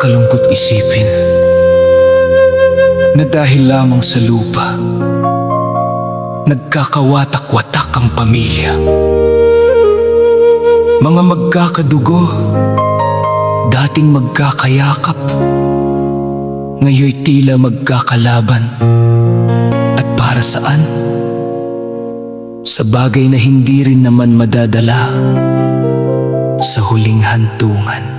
Nakakalungkot isipin na dahil lamang sa lupa nagkakawatak-watak ang pamilya. Mga magkakadugo, dating magkakayakap, ngayoy tila magkakalaban. At para saan? Sa bagay na hindi rin naman madadala sa huling hantungan.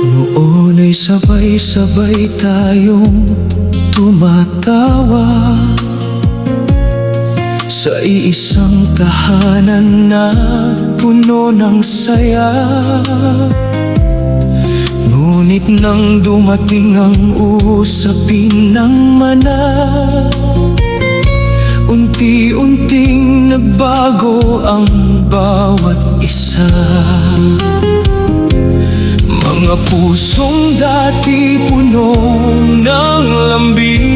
Noon ay sabay-sabay tayong tumatawa sa iisang tahanan na puno ng saya. Ngunit nang dumating ang usapin ng mana, unti-unting nagbago ang bawat isa. Mga pusong dati puno ng lambing,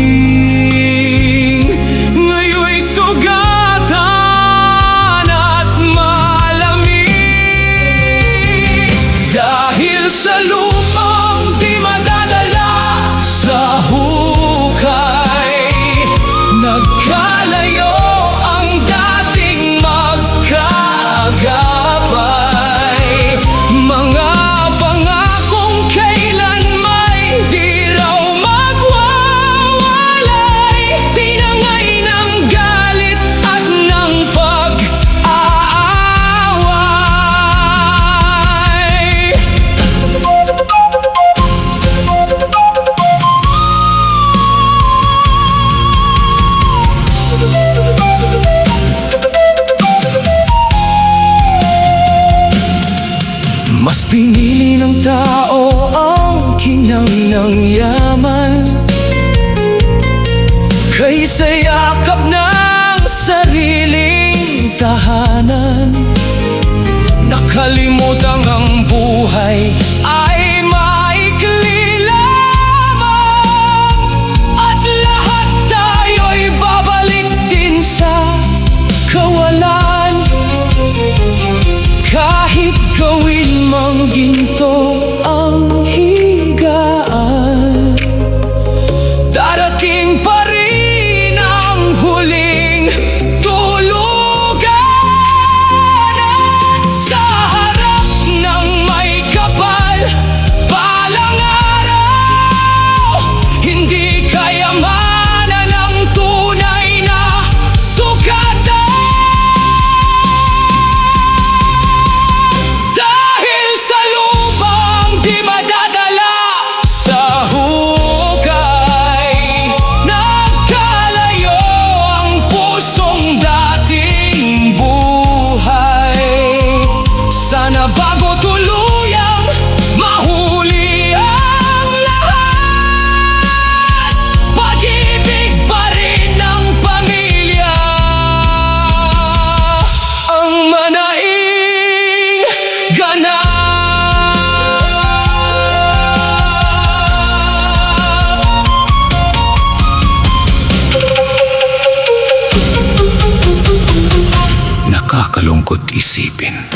ngayon'y sugatan at malamig. Dahil sa lupang di madadala sa hukay, nagkalayo ang dating magkaagapay. Mga mas pinili ng tao ang kinang ng yaman kaysa yakap ng sariling tahanan. Nakalimutan ang buhay ay maikli lamang, at lahat tayo'y babalik din sa kawalan. Kahit gawin mang ginto ang higaan, darating pa rin ang huling tulugan. At sa harap ng may kapal balang araw, hindi kayamanan ang tunay na sugatan. Bago tuluyang mahuli ang lahat, pag-ibig pa rin ng pamilya ang manaing ganap. Nakakalungkot isipin